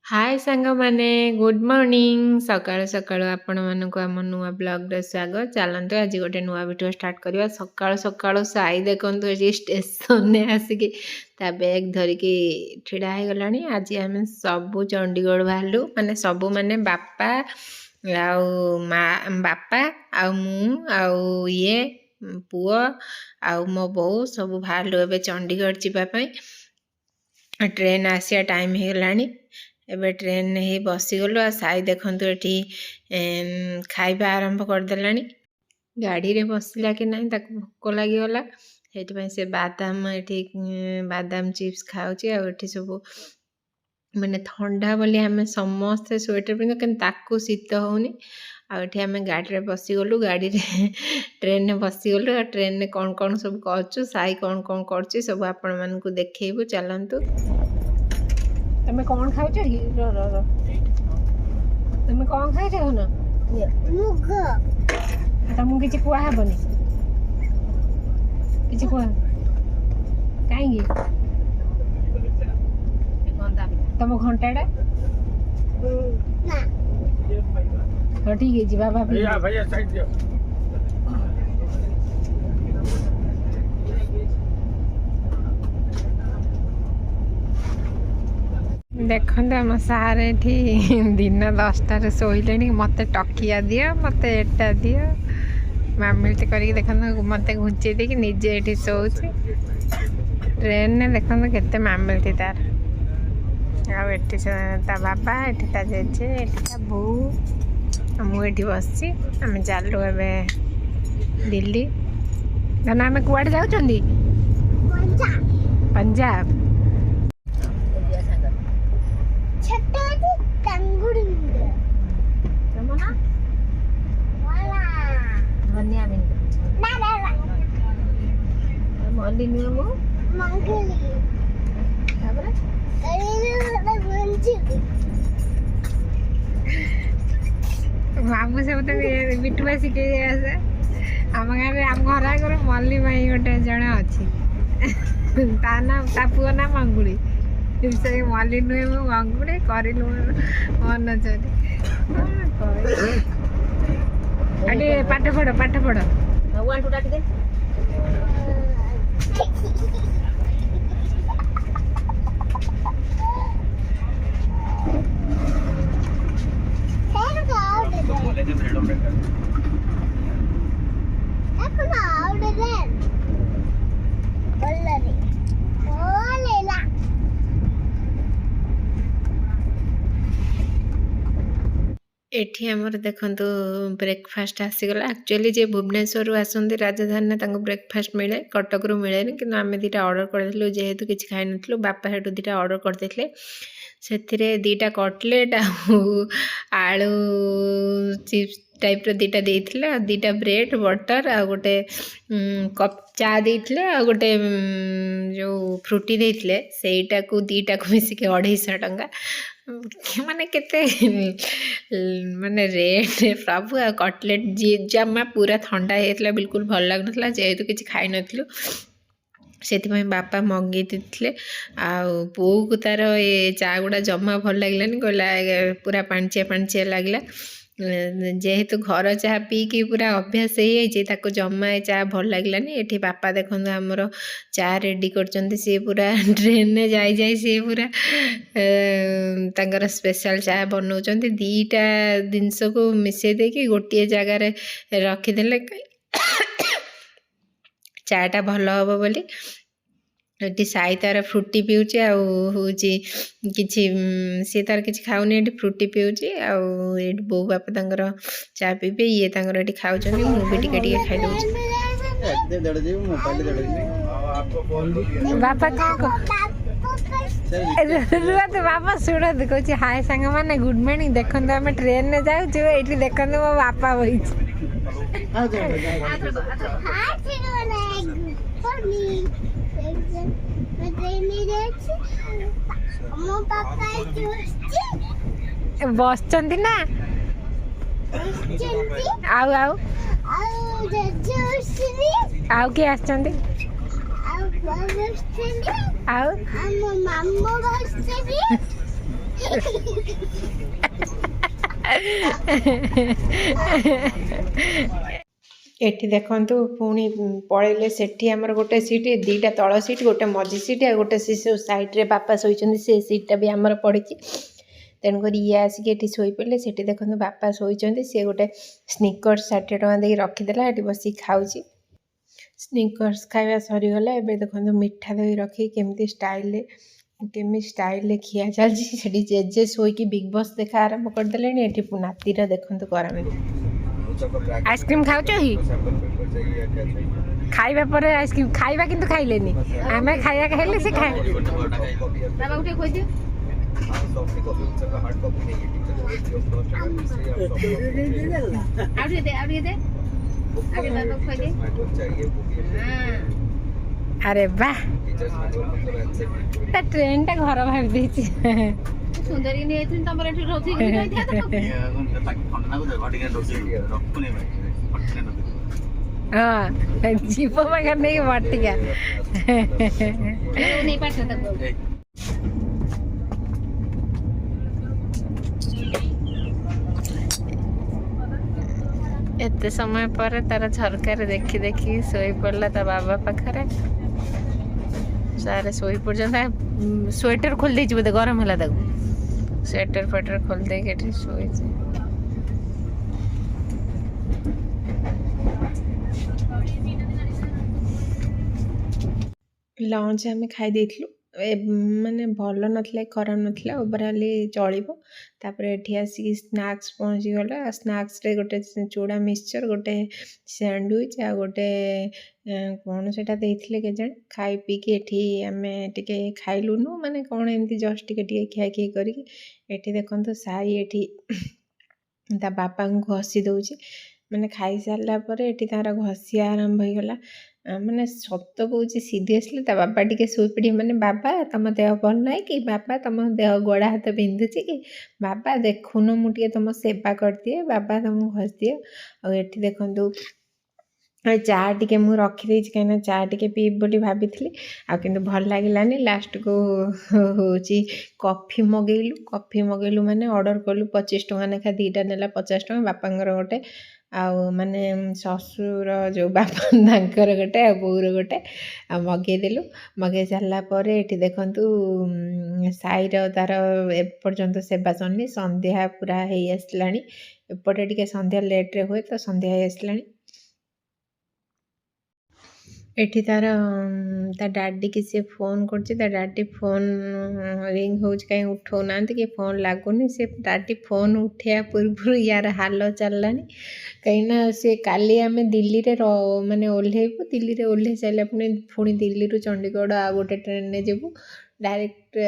हाय सांग माने good morning सकाळु सकाळु आपण मानक आम नुआ ब्लॉग रे स्वागत चलते आज गोटे नुआ वीडियो स्टार्ट करवा सकाळु सकाळु साई देखंतु आज स्टेशन ने आसिकी ता बैग धरिकी ठिड़ा हो गलानी आज आम सबू चंडीगढ़ बाहरलु माने सबू माने बापा आउ बापा आउ मु आउ ये पुओ आउ मो बो सबू बाहरलु एबे चंडीगढ़ जीवा पई ट्रेन आसिया टाइम हो गलानी एबे ट्रेन ही बसीगलु आ साई देखंतु एठी खाइबा आरंभ करदेलानी गाड़ी रे बसला कि नहीं ताको भोक लागिगला सेठी से बादाम एठी बादाम चिप्स खाउची आ एठी सब माने ठंडा बोली आमे समस्त स्वेटर पिंग कि ताकू शीत होनी आठी आम गाड़ी रे बसीगलु गाड़ी रे ट्रेन में बसीगलु ट्रेन में कौन कौन सब करचु साई कौन कौन करची सब आपण मानकु देखैबु चलंतु तमे कौन खाउछ कि रो रो रो तमे कौन खाइ छ न मुग तमु किछि कुआ हेबनी किछि कुआ काहेंगी तम घंटाडा ना हो ठीक है जी बाबा भैया साइड दियो देखते आम सारे दिन 10टार शोले मत टकिया दियो मत एटा दियो मामिलती कर मत घुंचे देकी निजे ये शोचे ट्रेन ने देखते केते मामिलती तार आठी ता बाबा एटी ता जेजे एटी ता बो मुझे बस आम चलु ए दिल्ली धन आम कुआड़े जाऊँ पंजाब मामू सब तो बिटुआ शिखे आसे आम गाँव आम घर आगे मल्ली माई गोटे जड़े अच्छी ता ना ता पुओ ना मंगुड़ी से मल्ली नुहे मु मंगुड़ी कर मन चली अरे पाठ पढ़ एठी हमर देखंतु ब्रेकफास्ट आसीगला एक्चुअली जे भुवनेश्वर आसंती राजधानी तांको ब्रेकफास्ट मिले कटक रु मिले कि आम दीटा ऑर्डर करदेलु जेहेतु किछि खाइ नथलु बापा हेटु दीटा ऑर्डर करदेले सेथिरे दीटा कटलेट आलू चिप्स टाइप रो दीटा देइथिले आ दीटा ब्रेड बटर आ गोटे कप चा देइथिले आ गोटे जो फ्रूटी देइथिले सेइटा को दीटा को मिसी के 250 टंका माने केते माने रेट प्रभु आ कटलेट जी जमा पूरा ठंडा हेतला बिल्कुल भल लागनथला जेहेतु किछि खाइ नथलु से बापा मंगे देते पो को तार ये चा गुड़ा जमा भल लगलानी कहला पूरा पांचिया लगला जेहेतु घर चाह पीकी पूरा अभ्यास हो जमा चा भल लगलानी ये बापा देखो आमर चा रेडी कर सी पूरा ट्रेन में जाई सी पूरा स्पेशल चा बनाऊँ दीटा जिनस को मिसई देकी गोटे जगार रखीदे चाटा भल हम बोली ये साई तार फ्रुटी पीऊँचे किसी सी तार किसी खाऊनी ये फ्रुटी पीऊँचे ये बो बापा तर चा पीबे ये ये खाऊँ मुझे टे खाई बापा रुहत बापा शुणत कह हाय सांग मैंने गुड मॉर्निंग देखो आम ट्रेन में जाऊँ ये देखो मो बापा बही बस ना आउ आउ आउ किए आसचंदी आउ एठी देखंतु पुणी पळेले सेठी हमर गोटे सीट दीटा तळ सीट गोटे मझी सीट आ गोटे से साइड रे बापा सोइचंदी से सीटा भी हमर पड़िची तेणुकर ये आसिक एठी शोई पड़े सेठी देखंतु बापा शोइचंदी से गोटे स्निकर्स 60 टका देई रखिदेला एठी बसी खाउची स्निकर्स खाइबा सरी गला एबे देखंतु मिठा दही रखी केमती स्टाइल खिया चलची सेठी जेजे शोई की बिग बॉस देखा आरंभ कर देलेनी एठी नातीरा देखंतु करामे आइसक्रीम खाउछ ही खाइबा पर आइसक्रीम खाइबा किंतु खाइलेनी आमे खाइया खाइले से खाए बाबा उठे खोज दे आउट दे आगे बाबा खोज दे अरे वाह ट्रेन टा घर भाग देछि सुंदरी ने एथिन तमरे ठि रोथि कि नै थिया त खंडना को घटी के रोथि रखुने भाई हां जीव मगर नहीं बटिया नहीं पाठ त एते समय पर तार झरकार देखी देखी सोई पड़ला ता बाबा पाखरे सारे सोई पर्यंत स्वेटर खोल दे बोधे गरम है ताको स्वेटर फेटर खोल दे के शोई लंच आम खाई देथिलु माने भल नथिला खराब नथिला ओवरऑली चलिबो तापर एठी आसी स्नैक्स पहुंची गला स्नैक्स रे गोटे चूड़ा मिक्सचर गोटे सैंडविच आ गोटे कौन सेटा देथिले के जण खाई पी के एठी आमे टिके खाइलुनु माने कौन एमती जस्ट टिके खिया खी करी एठी देखंतु साई एठी ता बापा को घसी दउची माने खाई सारला परे एठी तारा घसिया आरंभ हो गला माने सत कौच सीरियसली ता बाबा टिके शोपड़ी माने बाबा तुम देह भल ना कि बाबा तुम देह गोड़ा हाथ बिंधुची कि बाबा देखुन मुझे तुम सेवा कर दिए बाबा तुमको घस दिए आ एठी देखंतु चा टिके मु रखी देछि कहीं चा टिके पीब बोली भाभी आ किंतु भल लागिलानी लास्ट को होची कॉफी मगेलु माने ऑर्डर कलु 25 टका नेखा दीटा नेला 50 टका बापांगर गोटे आउ माने ससुर जो बापा तांकर गोटे आ बोर गोटे आ मगेदेलु मगे सारा पर एठी देखंतु साईर तार एपर्यंत सेवा सन्नी संध्या पूरा हो आसलानी एपटे टिके संध्या लेट रे हुए तो संध्या हो आसलानी एठी तार ता डाडी की से फोन करछि ता डाडी फोन रिंग होच कहीं उठो नांत कि फोन लागुनी से डाडी फोन उठिया पूर्व यार हाल चललानी कहीं ना से काली आमे दिल्ली रे माने ओल्हेबु दिल्ली रे ओल्हे साइला पुणी दिल्ली रु चंडीगढ़ आ गोटे ट्रेन ने जेबु डायरेक्ट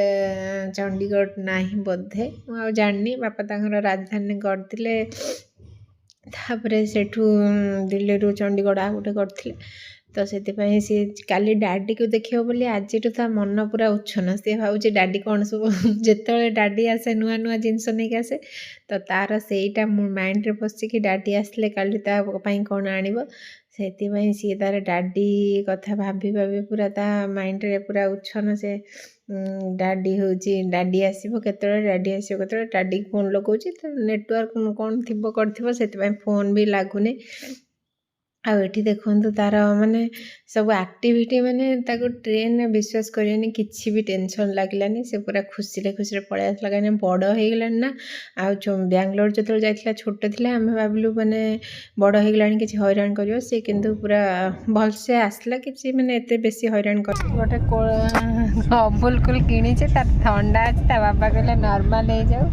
चंडीगढ़ नाही बोधे आ जाननी बापा तांगर राजधानी करथिले तापरे सेठू दिल्ली रु चंडीगढ़ आ गोटे करथिले तो से सी काली डाडी को देखियो बोली आज ता मन पूरा उच्छन सी भावुँ डाडी कौन सब जिते डाडी आसे नुआ नुआ जिनस नहीं आसे तो तार सेटा माइंड रे पशिकी डाडी आसले काली कौन आनिब से सी तार डाडी कथा भाभी भाभी पूरा ता माइंड रे पूरा उच्छन से डाडी हूँ डाडी आसो के डाडी फोन लगौची तो नेटवर्क कौन थी कर फोन भी लगुनि आठी देखु तार माने सब एक्टिविटी माने ताको ट्रेन विश्वास करियनी किसी भी टेंशन लागलानी से पूरा खुशी पड़े आसला कहीं बड़ हो गला ना आ बेंगलोर जो जाइला छोट थिला आम भाविलु माने बड़ हो गला कि हैरान करियो से किंतु पूरा भल से आसला कि माने एते बेसी हैरान कर गोटे अमूल किणी तार ठंडा अच्छे ता बाबा कहले नॉर्मल हो जाऊ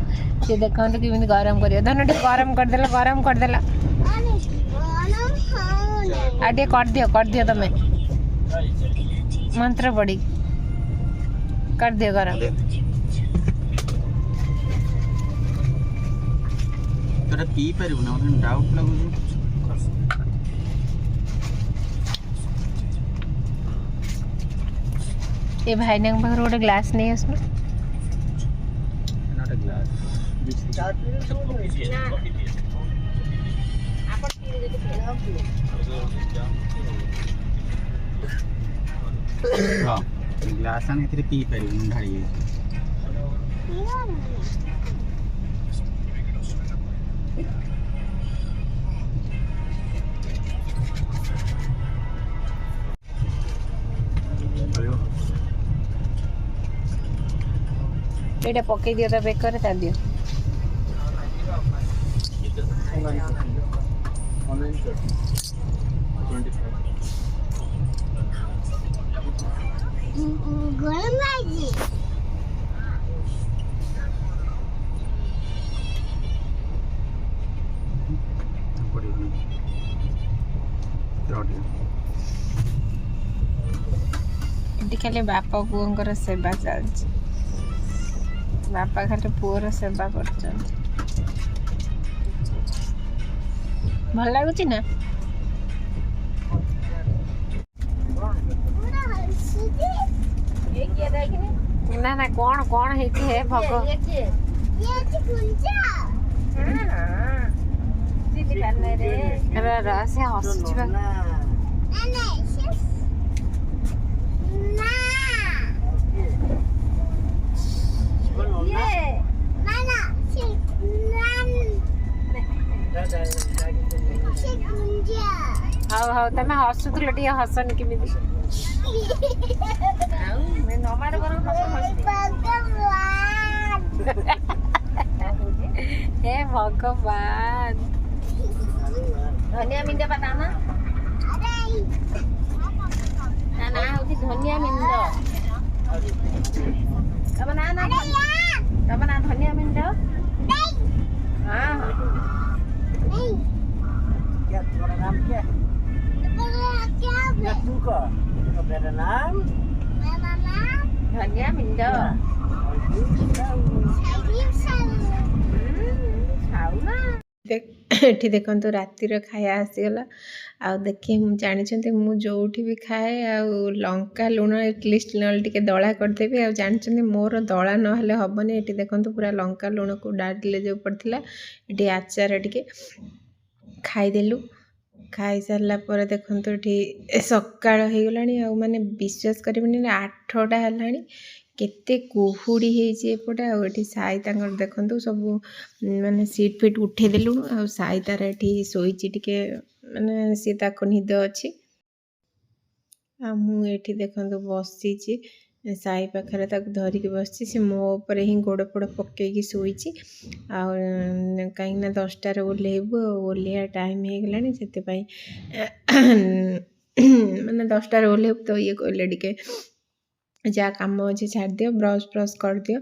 सी देखो कि गरम कर धन गरम करदेला आटे कर दियो तमें मंत्र पड़ी कर दियो गरम तोरा पी परबु ना मन डाउट लागु ए भाई ने पाखर गोटे ग्लास नहीं आसनु नॉट अ ग्लास हाँ ग्लास आने पी पार ढाई ଏଇଟା ପକେଇ ଦିଅ ତା ବେକରେ ତା ଦିଅ। Online 25. गरम लागी ଏଠି ଖାଲି ବାପା ପୁଅଙ୍କର ସେବା ଚାଲିଛି। ବାପା ଖାଲି ପୁଅର ସେବା କରୁଛନ୍ତି। ଭଲ ଲାଗୁଛି ନା? ନା ନା କଣ କଣ ହେଇଛି ହେ ଭଗ ସେ ହସୁଛି ବା। ହଉ ହଉ ତମେ ହସୁଥିଲ ଟିକେ ହସନି କେମିତି? हे भगवान धनिया मिंड पता ना ना होती धनिया मिंड तब ना धनिया मिंड हाँ क्या तुम्हारा नाम क्या है तू का मेरा नाम धनिया मिंड ଏଠି ଦେଖନ୍ତୁ ରାତିର ଖାଇବା ଆସିଗଲା। ଆଉ ଦେଖି ମୁଁ ଜାଣିଛନ୍ତି ମୁଁ ଯେଉଁଠି ବି ଖାଏ ଆଉ ଲଙ୍କା ଲୁଣ ଏଟଲିଷ୍ଟ ନହେଲେ ଟିକେ ଦଳା କରିଦେବି। ଆଉ ଜାଣିଛନ୍ତି ମୋର ଦଳା ନହେଲେ ହେବନି। ଏଠି ଦେଖନ୍ତୁ ପୁରା ଲଙ୍କା ଲୁଣକୁ ଡାଲିରେ ଯେଉଁ ପଡ଼ିଥିଲା, ଏଠି ଆଚାର ଟିକେ ଖାଇଦେଲୁ। ଖାଇସାରିଲା ପରେ ଦେଖନ୍ତୁ ଏଠି ସକାଳ ହେଇଗଲାଣି। ଆଉ ମାନେ ବିଶ୍ୱାସ କରିବେନି 8ଟା ହେଲାଣି। କେତେ କୁହୁଡ଼ି ହେଇଛି ଏପଟେ। ଆଉ ଏଠି ସାଇ ତାଙ୍କର ଦେଖନ୍ତୁ ସବୁ ମାନେ ସିଟ୍ ଫିଟ୍ ଉଠେଇଦେଲୁଣୁ। ଆଉ ସାଇ ତାର ଏଠି ଶୋଇଛି ଟିକେ, ମାନେ ସିଏ ତାକୁ ନିଦ ଅଛି। ଆଉ ମୁଁ ଏଠି ଦେଖନ୍ତୁ ବସିଛି ସାଇ ପାଖରେ, ତାକୁ ଧରିକି ବସିଛି। ସେ ମୋ ଉପରେ ହିଁ ଗୋଡ଼ ଫୋଡ଼ ପକେଇକି ଶୋଇଛି। ଆଉ କାହିଁକିନା 10ଟାରେ ଓହ୍ଲେଇବୁ, ଆଉ ଓହ୍ଲେଇବା ଟାଇମ୍ ହେଇଗଲାଣି। ସେଥିପାଇଁ ମାନେ 10ଟାରେ ଓହ୍ଲେଇବୁ ତ ଇଏ କହିଲେ ଟିକେ ଯାହା କାମ ଅଛି ଛାଡ଼ିଦିଅ, ବ୍ରସ୍ କରିଦିଅ।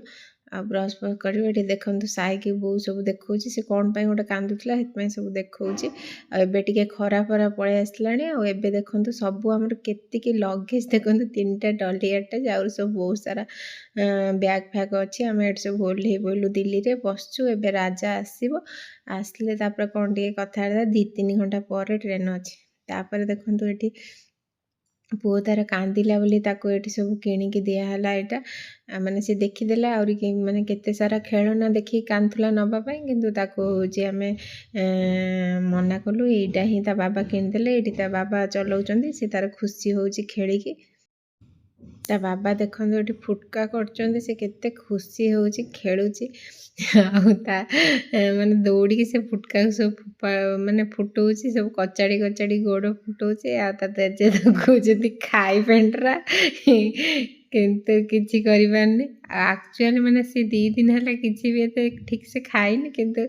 ଆଉ ବ୍ରସ୍ କରିବ। ଏଠି ଦେଖନ୍ତୁ ସାଇକି ବୋଉ ସବୁ ଦେଖାଉଛି। ସେ କ'ଣ ପାଇଁ ଗୋଟେ କାନ୍ଦୁଥିଲା, ସେଥିପାଇଁ ସବୁ ଦେଖାଉଛି। ଆଉ ଏବେ ଟିକେ ଖରା ପଳେଇ ଆସିଲାଣି। ଆଉ ଏବେ ଦେଖନ୍ତୁ ସବୁ ଆମର କେତିକି ଲଗେଜ୍ ଦେଖନ୍ତୁ, 3ଟା ଟଲି ଆଟାଚ୍, ଆହୁରି ସବୁ ବହୁତ ସାରା ବ୍ୟାଗ୍ ଫ୍ୟାଗ୍ ଅଛି। ଆମେ ଏଠି ସବୁ ଓହ୍ଲେଇ ପଡ଼ିଲୁ ଦିଲ୍ଲୀରେ, ବସିଛୁ। ଏବେ ରାଜା ଆସିଲେ ତାପରେ କ'ଣ ଟିକେ କଥାବାର୍ତ୍ତା, 2-3 ଘଣ୍ଟା ପରେ ଟ୍ରେନ୍ ଅଛି। ତାପରେ ଦେଖନ୍ତୁ ଏଠି ପୁଅ ତାର କାନ୍ଦିଲା ବୋଲି ତାକୁ ଏଠି ସବୁ କିଣିକି ଦିଆହେଲା। ଏଇଟା ମାନେ ସେ ଦେଖିଦେଲା, ଆହୁରି ମାନେ କେତେ ସାରା ଖେଳନା ଦେଖିକି କାନ୍ଦୁଥିଲା ନେବା ପାଇଁ, କିନ୍ତୁ ତାକୁ ହେଉଛି ଆମେ ମନା କଲୁ। ଏଇଟା ହିଁ ତା ବାବା କିଣିଦେଲେ, ଏଇଠି ତା ବାବା ଚଲାଉଛନ୍ତି। ସେ ତାର ଖୁସି ହେଉଛି ଖେଳିକି। ତା ବାବା ଦେଖନ୍ତୁ ଏଠି ଫୁଟକା କରୁଛନ୍ତି, ସେ କେତେ ଖୁସି ହେଉଛି ଖେଳୁଛି। ଆଉ ତା ମାନେ ଦୌଡ଼ିକି ସେ ଫୁଟକାକୁ ସବୁ ମାନେ ଫୁଟଉଛି, ସବୁ କଚାଡ଼ି ଗୋଡ଼ ଫୁଟଉଛି। ଆଉ ତା ତେଜେ କହୁଛନ୍ତି ଖାଇ ପେଣ୍ଟରା, କିନ୍ତୁ କିଛି କରିପାରୁନି। ଆଉ ଆକ୍ଚୁଆଲି ମାନେ ସେ 2 ଦିନ ହେଲା କିଛି ବି ଏତେ ଠିକ୍ ସେ ଖାଇନି, କିନ୍ତୁ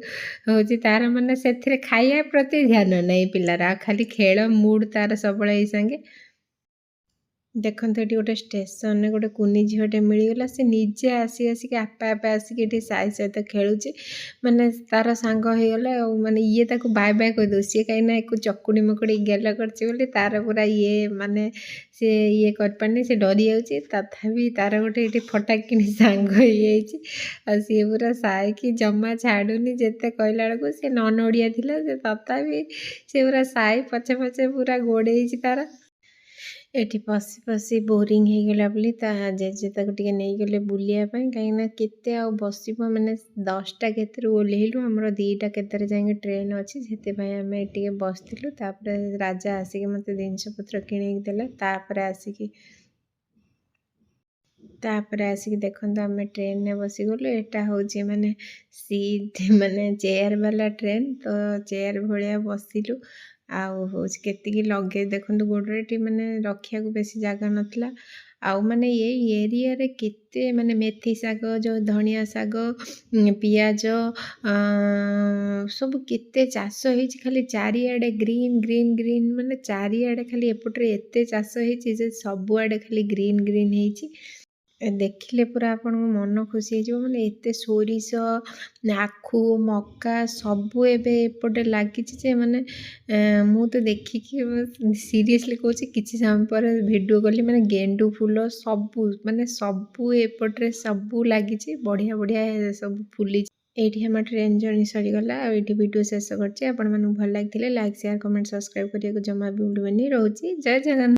ହେଉଛି ତାର ମାନେ ସେଥିରେ ଖାଇବା ପ୍ରତି ଧ୍ୟାନ ନାହିଁ ପିଲାର। ଆଉ ଖାଲି ଖେଳ ମୁଡ଼ ତାର ସବୁବେଳେ ଏଇ ସାଙ୍ଗେ। ଦେଖନ୍ତୁ ଏଠି ଗୋଟେ ଷ୍ଟେସନରେ ଗୋଟେ କୁନି ଝିଅଟେ ମିଳିଗଲା। ସେ ନିଜେ ଆସିକି ଆପେ ଆସିକି ଏଠି ସାଇ ସହିତ ଖେଳୁଛି, ମାନେ ତାର ସାଙ୍ଗ ହେଇଗଲା। ଆଉ ମାନେ ଇଏ ତାକୁ ବାଏ କହିଦେଉଛି। ସିଏ କାହିଁକିନା ଏକୁ ଚକୁଡ଼ି ମକୁଡ଼ି ଗେଲ କରିଛି ବୋଲି ତାର ପୁରା ମାନେ ସେ କରିପାରୁନି, ସେ ଡରି ଯାଉଛି। ତଥାପି ତାର ଗୋଟେ ଏଠି ଫଟାକିନି ସାଙ୍ଗ ହେଇଯାଇଛି। ଆଉ ସିଏ ପୁରା ସାଇକି ଜମା ଛାଡ଼ୁନି। ଯେତେ କହିଲା ବେଳକୁ ସେ ନଡ଼ିଆ ଥିଲା, ସେ ତଥାପି ସେ ପୁରା ସାଇ ପଛେ ପୁରା ଗୋଡ଼େଇଛି ତାର। ଏଠି ପଶି ବୋରିଂ ହେଇଗଲା ବୋଲି ତା ଜେଜେ ତାକୁ ଟିକେ ନେଇଗଲେ ବୁଲିବା ପାଇଁ। କାହିଁକିନା କେତେ ଆଉ ବସିବ, ମାନେ 10ଟା କେତେରୁ ଓହ୍ଲେଇଲୁ, ଆମର 2ଟା କେତେରେ ଯାଇକି ଟ୍ରେନ୍ ଅଛି। ସେଥିପାଇଁ ଆମେ ଟିକେ ବସିଥିଲୁ। ତାପରେ ରାଜା ଆସିକି ମୋତେ ଜିନିଷପତ୍ର କିଣିକି ଦେଲେ। ତାପରେ ଆସିକି ଦେଖନ୍ତୁ ଆମେ ଟ୍ରେନରେ ବସିଗଲୁ। ଏଇଟା ହେଉଛି ମାନେ ସିଟ୍ ମାନେ ଚେୟାର ବାଲା ଟ୍ରେନ୍। ତ ଚେୟାର ଭଳିଆ ବସିଲୁ। ଆଉ ହେଉଛି କେତିକି ଲଗେଜ୍ ଦେଖନ୍ତୁ ଗୋଡ଼ରେ ଏଠି ମାନେ ରଖିବାକୁ ବେଶୀ ଜାଗା ନଥିଲା। ଆଉ ମାନେ ଏଇ ଏରିଆରେ କେତେ ମାନେ ମେଥି ଶାଗ, ଯେଉଁ ଧଣିଆ ଶାଗ, ପିଆଜ ସବୁ କେତେ ଚାଷ ହେଇଛି। ଖାଲି ଚାରିଆଡ଼େ ଗ୍ରୀନ୍ ଗ୍ରୀନ୍ ଗ୍ରୀନ୍, ମାନେ ଚାରିଆଡ଼େ ଖାଲି ଏପଟରେ ଏତେ ଚାଷ ହେଇଛି ଯେ ସବୁଆଡ଼େ ଖାଲି ଗ୍ରୀନ୍ ଗ୍ରୀନ୍ ହେଇଛି। ଦେଖିଲେ ପୁରା ଆପଣଙ୍କ ମନ ଖୁସି ହେଇଯିବ। ମାନେ ଏତେ ସୋରିଷ, ଆଖୁ, ମକା ସବୁ ଏବେ ଏପଟେ ଲାଗିଛି ଯେ ମାନେ ମୁଁ ତ ଦେଖିକି ସିରିୟସଲି କହୁଛି, କିଛି ସମୟ ପରେ ଭିଡ଼ିଓ କଲି। ମାନେ ଗେଣ୍ଡୁ ଫୁଲ ସବୁ ମାନେ ସବୁ ଏପଟରେ ସବୁ ଲାଗିଛି, ବଢ଼ିଆ ବଢ଼ିଆ ସବୁ ଫୁଲିଛି। ଏଇଠି ଆମ ଟ୍ରେନ୍ ଜର୍ଣ୍ଣି ସରିଗଲା। ଆଉ ଏଇଠି ଭିଡ଼ିଓ ଶେଷ କରିଛି। ଆପଣମାନଙ୍କୁ ଭଲ ଲାଗିଥିଲେ ଲାଇକ୍, ସେୟାର, କମେଣ୍ଟ, ସବସ୍କ୍ରାଇବ୍ କରିବାକୁ ଜମା ବି ଭୁଲିବେନି। ରହୁଛି। ଜୟ ଜଗନ୍ନାଥ।